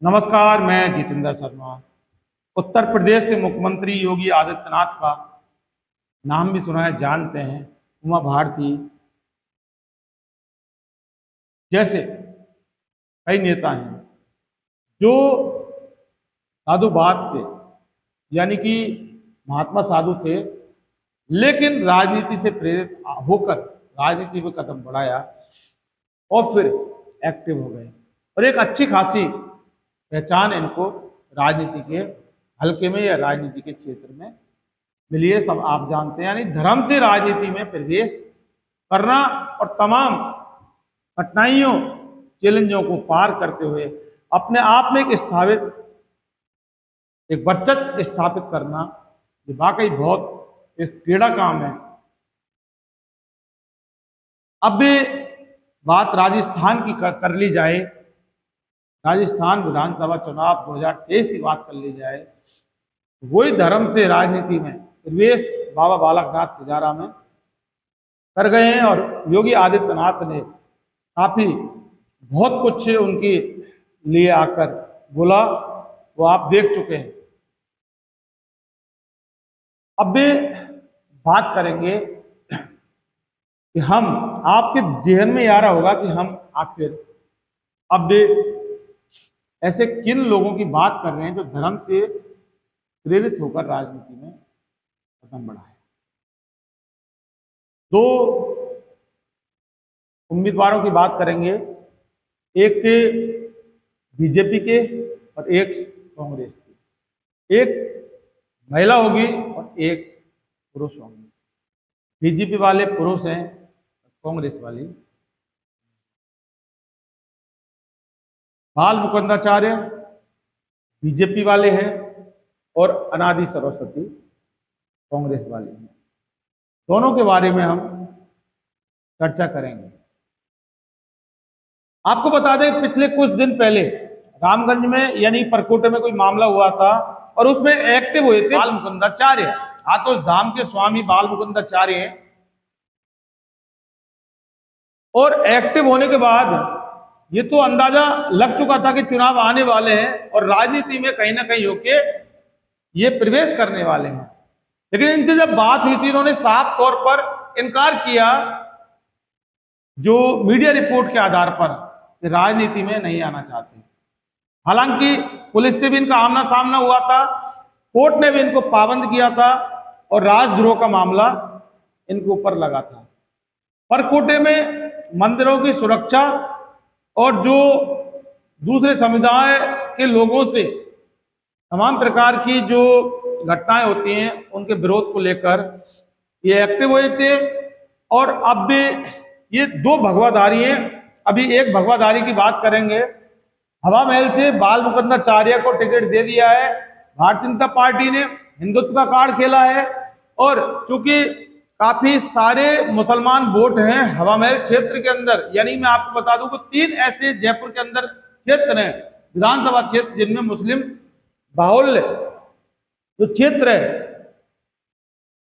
नमस्कार, मैं जितेंद्र शर्मा। उत्तर प्रदेश के मुख्यमंत्री योगी आदित्यनाथ का नाम भी सुना है, जानते हैं। उमा भारती जैसे कई नेता हैं जो साधुवाद से, यानी कि महात्मा साधु थे, लेकिन राजनीति से प्रेरित होकर राजनीति में कदम बढ़ाया और फिर एक्टिव हो गए और एक अच्छी खासी पहचान इनको राजनीति के हल्के में या राजनीति के क्षेत्र में मिली है। सब आप जानते हैं, यानी धर्म से राजनीति में प्रवेश करना और तमाम कठिनाइयों, चैलेंजों को पार करते हुए अपने आप में एक वर्चस्व स्थापित करना, ये वाकई बहुत एक टेढ़ा काम है। अब भी बात राजस्थान की कर ली जाए, राजस्थान विधानसभा चुनाव 2023 की बात कर ली जाए, वही धर्म से राजनीति में प्रवेश बाबा बालकनाथ तिजारा में कर गए हैं और योगी आदित्यनाथ ने काफी बहुत कुछ उनके लिए आकर बोला, वो आप देख चुके हैं। अब भी बात करेंगे कि हम आपके जहन में आ रहा होगा कि हम आखिर अब भी ऐसे किन लोगों की बात कर रहे हैं जो धर्म से प्रेरित होकर राजनीति में कदम बढ़ाए। दो उम्मीदवारों की बात करेंगे, एक बीजेपी के और एक कांग्रेस की। एक महिला होगी और एक पुरुष होंगे। बीजेपी वाले पुरुष हैं, कांग्रेस वाली बाल मुकुंदाचार्य बीजेपी वाले हैं और अनादि सरस्वती कांग्रेस वाले हैं। दोनों के बारे में हम चर्चा करेंगे। आपको बता दें, पिछले कुछ दिन पहले रामगंज में यानी परकोटे में कोई मामला हुआ था और उसमें एक्टिव हुए थे बाल मुकुंदाचार्य, हाथोस धाम के स्वामी बाल मुकुंदाचार्य हैं। और एक्टिव होने के बाद ये तो अंदाजा लग चुका था कि चुनाव आने वाले हैं और राजनीति में कहीं ना कहीं होके ये प्रवेश करने वाले हैं, लेकिन इनसे जब बात हुई थी, इन्होंने साफ तौर पर इनकार किया, जो मीडिया रिपोर्ट के आधार पर, कि राजनीति में नहीं आना चाहते। हालांकि पुलिस से भी इनका आमना सामना हुआ था, कोर्ट ने भी इनको पाबंद किया था और राजद्रोह का मामला इनके ऊपर लगा था। परकोटे में मंदिरों की सुरक्षा और जो दूसरे समुदाय के लोगों से तमाम प्रकार की जो घटनाएं होती हैं, उनके विरोध को लेकर ये एक्टिव हुए थे। और अब भी ये दो भगवाधारी हैं। अभी एक भगवाधारी की बात करेंगे। हवा महल से बाल मुकुंदाचार्य को टिकट दे दिया है भारतीय जनता पार्टी ने, हिंदुत्व का कार्ड खेला है। और चूंकि काफी सारे मुसलमान वोट हैं हवा महल क्षेत्र के अंदर, यानी मैं आपको बता दूं कि 3 ऐसे जयपुर के अंदर क्षेत्र हैं, विधानसभा क्षेत्र, जिनमें मुस्लिम बाहुल्य जो क्षेत्र है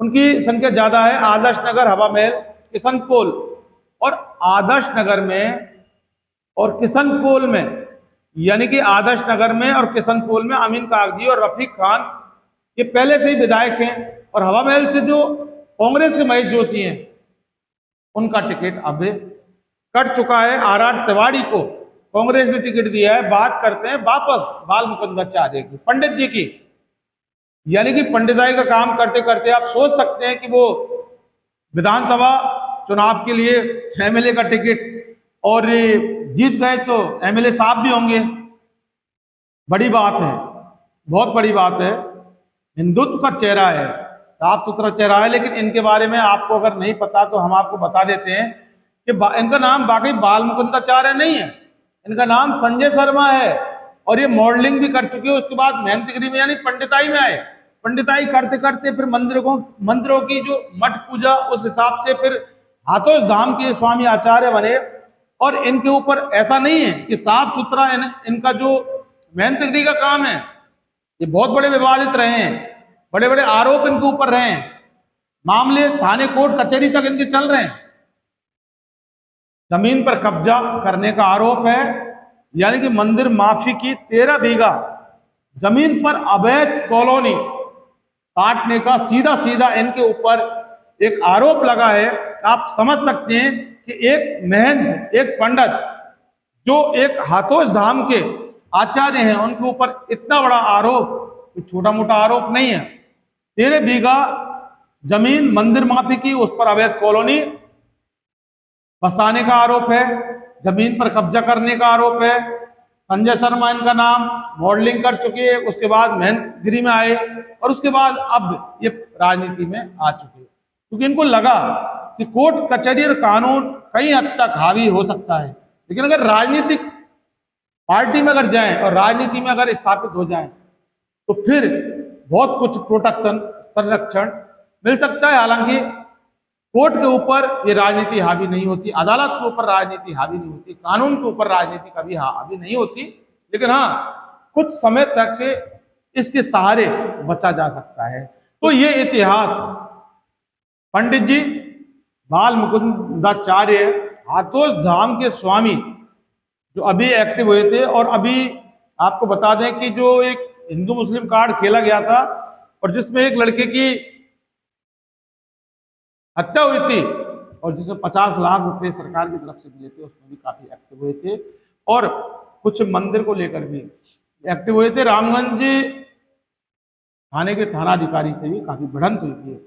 उनकी संख्या ज्यादा है। आदर्श नगर, हवा महल, किशनपोल। और आदर्श नगर में और किशनपोल में, यानी कि आदर्श नगर में और किशनपोल में अमीन कागजी और रफीक खान ये पहले से ही विधायक हैं। और हवा महल से जो कांग्रेस के महेश जोशी हैं, उनका टिकट अब कट चुका है। आर तिवारी को कांग्रेस ने टिकट दिया है। बात करते हैं वापस बाल मुकुंदाचार्य की, पंडित जी की, यानी कि पंडिताई का काम करते करते आप सोच सकते हैं कि वो विधानसभा चुनाव के लिए एमएलए का टिकट, और जीत गए तो एमएलए साहब भी होंगे। बड़ी बात है, बहुत बड़ी बात है। हिंदुत्व का चेहरा है, साफ सुथरा चेहरा है। लेकिन इनके बारे में आपको अगर नहीं पता तो हम आपको बता देते हैं कि इनका नाम वाकई बाल मुकुंदाचार्य नहीं है, इनका नाम संजय शर्मा है। और ये मॉडलिंग भी कर चुके हैं, उसके बाद मेहनत डिग्री में यानी पंडिताई में आए। पंडिताई करते करते फिर मंदिरों की जो मठ पूजा, उस हिसाब से फिर हाथोस धाम के स्वामी आचार्य बने। और इनके ऊपर ऐसा नहीं है कि साफ सुथरा इनका जो मेहनत डिग्री का काम है, ये बहुत बड़े विवादित रहे हैं, बड़े बड़े आरोप इनके ऊपर रहे हैं, मामले थाने कोर्ट कचहरी तक इनके चल रहे हैं। जमीन पर कब्जा करने का आरोप है, यानी कि मंदिर माफी की 13 बीघा जमीन पर अवैध कॉलोनी काटने का सीधा सीधा इनके ऊपर एक आरोप लगा है। आप समझ सकते हैं कि एक महंत, एक पंडित जो एक हाथोस धाम के आचार्य हैं, उनके ऊपर इतना बड़ा आरोप छोटा मोटा आरोप नहीं है। 13 बीघा जमीन मंदिर माफी की, उस पर अवैध कॉलोनी बसाने का आरोप है, जमीन पर कब्जा करने का आरोप है। संजय शर्मा इनका नाम, मॉडलिंग कर चुके हैं, उसके बाद मेहनतगिरी में आए और उसके बाद अब ये राजनीति में आ चुके हैं, क्योंकि इनको लगा कि कोर्ट कचहरी और कानून कई हद तक हावी हो सकता है, लेकिन अगर राजनीतिक पार्टी में अगर जाएं और राजनीति में अगर स्थापित हो जाएं तो फिर बहुत कुछ प्रोटेक्शन, संरक्षण मिल सकता है। हालांकि कोर्ट के ऊपर ये राजनीति हावी नहीं होती, अदालत के ऊपर राजनीति हावी नहीं होती, कानून के ऊपर राजनीति कभी हावी नहीं होती, लेकिन हाँ कुछ समय तक इसके सहारे बचा जा सकता है। तो ये इतिहास पंडित जी बाल मुकुंदाचार्य हाथोस धाम के स्वामी जो अभी एक्टिव हुए थे, और अभी आपको बता दें कि जो एक हिंदू मुस्लिम कार्ड खेला गया था और जिसमें एक लड़के की हत्या हुई थी और जिसमें 50 लाख रुपए सरकार की तरफ से दिए थे, उसमें भी काफी एक्टिव हुए थे और कुछ मंदिर को लेकर भी एक्टिव हुए थे। रामगंज थाने के थानाधिकारी से भी काफी भिड़ंत हुई थी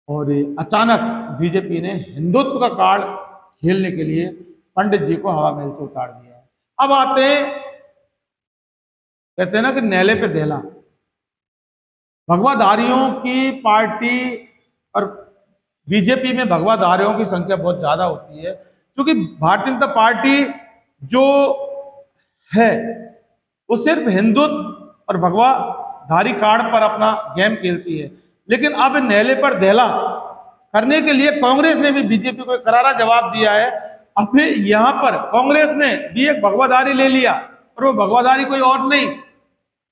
और अचानक बीजेपी ने हिंदुत्व का कार्ड खेलने के लिए पंडित जी को हवा महल से उतार दिया है। अब आते हैं, कहते हैं ना कि नेले पे देला, भगवाधारियों की पार्टी और बीजेपी में भगवाधारियों की संख्या बहुत ज्यादा होती है, क्योंकि भारतीय जनता पार्टी जो है वो सिर्फ हिंदुत्व और भगवाधारी कार्ड पर अपना गेम खेलती है। लेकिन अब नेले पर दहला करने के लिए कांग्रेस ने भी बीजेपी को करारा जवाब दिया है। अब यहाँ पर कांग्रेस ने भी एक भगवाधारी ले लिया और वो भगवाधारी कोई और नहीं,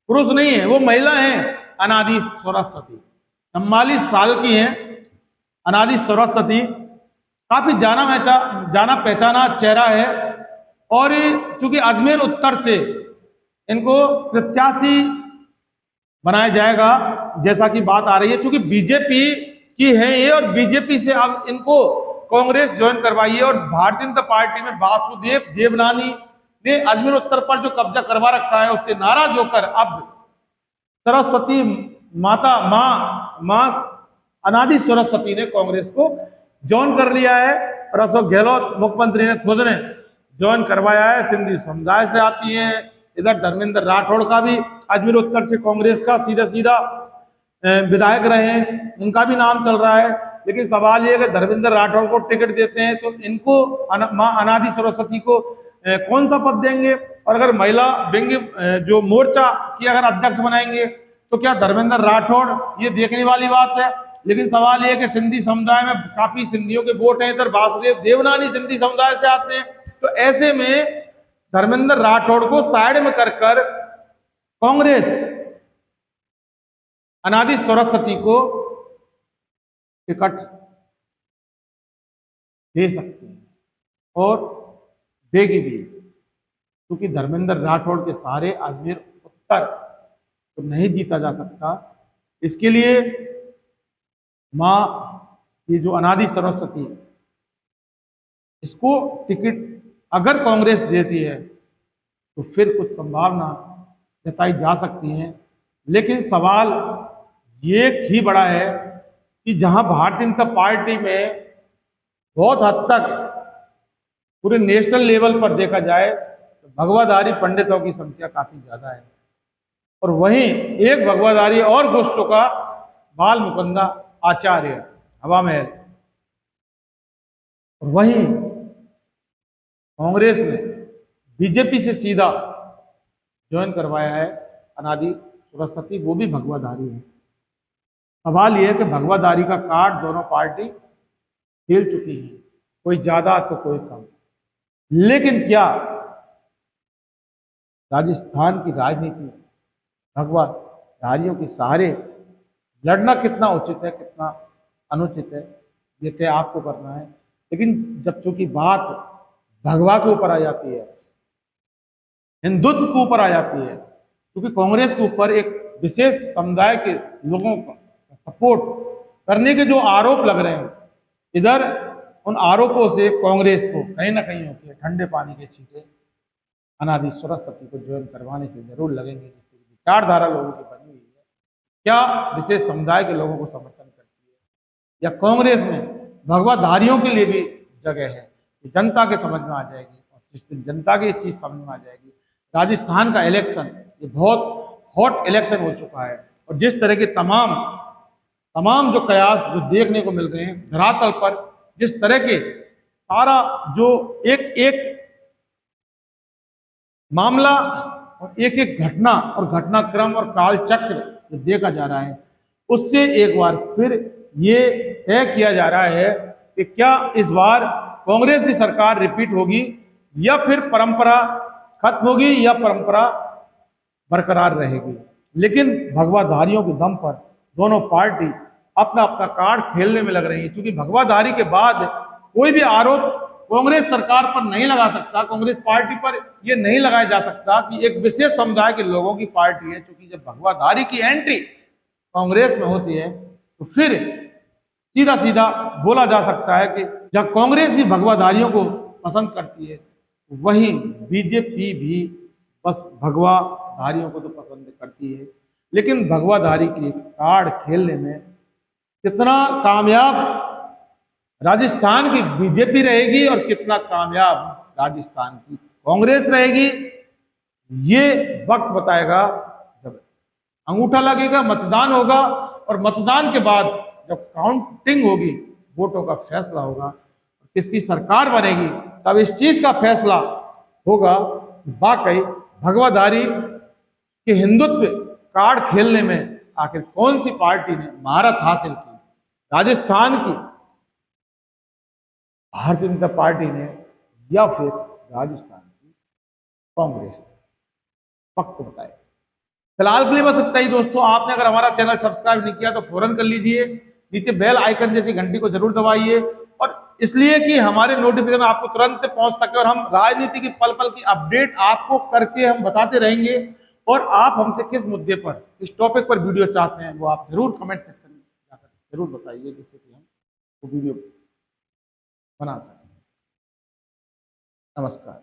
पुरुष नहीं है, वो महिला है, अनादि सरस्वती, 44 साल की है अनादि सरस्वती। काफी जाना पहचाना चेहरा है और चूंकि अजमेर उत्तर से इनको प्रत्याशी बनाया जाएगा जैसा कि बात आ रही है, चूंकि बीजेपी की है ये और बीजेपी से अब इनको कांग्रेस ज्वाइन करवाई है और भारतीय जनता पार्टी में वासुदेव देवनानी ने अजमेर उत्तर पर जो कब्जा करवा रखा है उससे नाराज होकर अब सरस्वती मां अनादि सरस्वती ने कांग्रेस को ज्वाइन कर लिया है और अशोक गहलोत मुख्यमंत्री ने खुद ने ज्वाइन करवाया है। सिंधी समुदाय से आती है, इधर धर्मेंद्र राठौड़ का भी अजमेर उत्तर से कांग्रेस का सीधा विधायक रहे हैं, उनका भी नाम चल रहा है। लेकिन सवाल ये है कि धर्मेंद्र राठौड़ को टिकट देते हैं तो इनको मां अनादि सरस्वती को कौन सा पद देंगे, और अगर महिला विंग जो मोर्चा की अगर अध्यक्ष बनाएंगे तो क्या धर्मेंद्र राठौड़, ये देखने वाली बात है। लेकिन सवाल ये है कि सिंधी समुदाय में काफी सिंधियों के वोट हैं, इधर वासुदेव देवनानी सिंधी समुदाय से आते हैं, तो ऐसे में धर्मेंद्र राठौड़ को साइड में कर कांग्रेस अनादि सरस्वती को टिकट दे सकती है और देगी भी, क्योंकि धर्मेंद्र राठौड़ के सहारे अजमेर उत्तर तो नहीं जीता जा सकता। इसके लिए मां ये जो अनादि सरस्वती, इसको टिकट अगर कांग्रेस देती है तो फिर कुछ संभावना जताई जा सकती है। लेकिन सवाल ये ही बड़ा है कि जहां भारतीय जनता पार्टी में बहुत हद तक पूरे नेशनल लेवल पर देखा जाए तो भगवाधारी पंडितों की संख्या काफी ज्यादा है और वहीं एक भगवाधारी और घुस चुका बाल मुकुंदा आचार्य हवा महल, और वहीं कांग्रेस ने बीजेपी से सीधा ज्वाइन करवाया है अनादि सरस्वती, वो भी भगवाधारी है। सवाल यह है कि भगवाधारी का कार्ड दोनों पार्टी खेल चुकी है, कोई ज्यादा तो कोई कम। लेकिन क्या राजस्थान की राजनीति भगवाधारियों के सहारे लड़ना कितना उचित है, कितना अनुचित है, ये तय आपको करना है। लेकिन जब चूंकि बात भगवा के ऊपर आ जाती है हिंदुत्व के ऊपर आ जाती है, क्योंकि कांग्रेस के ऊपर एक विशेष समुदाय के लोगों का सपोर्ट करने के जो आरोप लग रहे हैं, इधर उन आरोपों से कांग्रेस को कहीं ना कहीं होती है ठंडे पानी के छींटे अनादि सरस्वती को ज्वाइन करवाने से जरूर लगेंगे, जिससे विचारधारा लोगों की बनी हुई है, क्या विशेष समुदाय के लोगों को समर्थन करती है, या कांग्रेस में भगवाधारियों के लिए भी जगह है, कि जनता के समझ में आ जाएगी। और जिस दिन जनता की चीज समझ में आ जाएगी, राजस्थान का इलेक्शन ये बहुत हॉट इलेक्शन हो चुका है, और जिस तरह के तमाम जो कयास जो देखने को मिल रहे हैं धरातल पर, जिस तरह के सारा जो एक एक मामला और एक एक घटना और घटनाक्रम और काल चक्र जो देखा जा रहा है, उससे एक बार फिर ये तय किया जा रहा है कि क्या इस बार कांग्रेस की सरकार रिपीट होगी, या फिर परंपरा खत्म होगी, या परंपरा बरकरार रहेगी। लेकिन भगवाधारियों के दम पर दोनों पार्टी अपना अपना कार्ड खेलने में लग रही है, क्योंकि भगवाधारी के बाद कोई भी आरोप कांग्रेस सरकार पर नहीं लगा सकता, कांग्रेस पार्टी पर यह नहीं लगाया जा सकता कि एक विशेष समुदाय के लोगों की पार्टी है। क्योंकि जब भगवाधारी की एंट्री कांग्रेस में होती है तो फिर सीधा सीधा बोला जा सकता है कि जब कांग्रेस भी भगवाधारियों को पसंद करती है, वहीं बीजेपी भी बस भगवाधारियों को तो पसंद करती है। लेकिन भगवाधारी की कार्ड खेलने में कितना कामयाब राजस्थान की बीजेपी रहेगी और कितना कामयाब राजस्थान की कांग्रेस रहेगी, ये वक्त बताएगा। जब अंगूठा लगेगा, मतदान होगा, और मतदान के बाद जब काउंटिंग होगी, वोटों का फैसला होगा, किसकी सरकार बनेगी, तब इस चीज का फैसला होगा वाकई भगवाधारी के हिंदुत्व कार्ड खेलने में आखिर कौन सी पार्टी ने महारत हासिल की, राजस्थान की भारतीय जनता पार्टी ने या फिर राजस्थान की कांग्रेस। वक्त बताए। फिलहाल के लिए बस इतना ही दोस्तों। आपने अगर हमारा चैनल सब्सक्राइब नहीं किया तो फौरन कर लीजिए, नीचे बेल आइकन जैसी घंटी को जरूर दबाइए, और इसलिए कि हमारे नोटिफिकेशन आपको तुरंत पहुंच सके, और हम राजनीति की पल पल की अपडेट आपको करके हम बताते रहेंगे। और आप हमसे किस मुद्दे पर, किस टॉपिक पर वीडियो चाहते हैं, वो आप जरूर कमेंट सेक्शन में जाकर जरूर बताइए, जिससे कि हम वो वीडियो बना सकें। नमस्कार।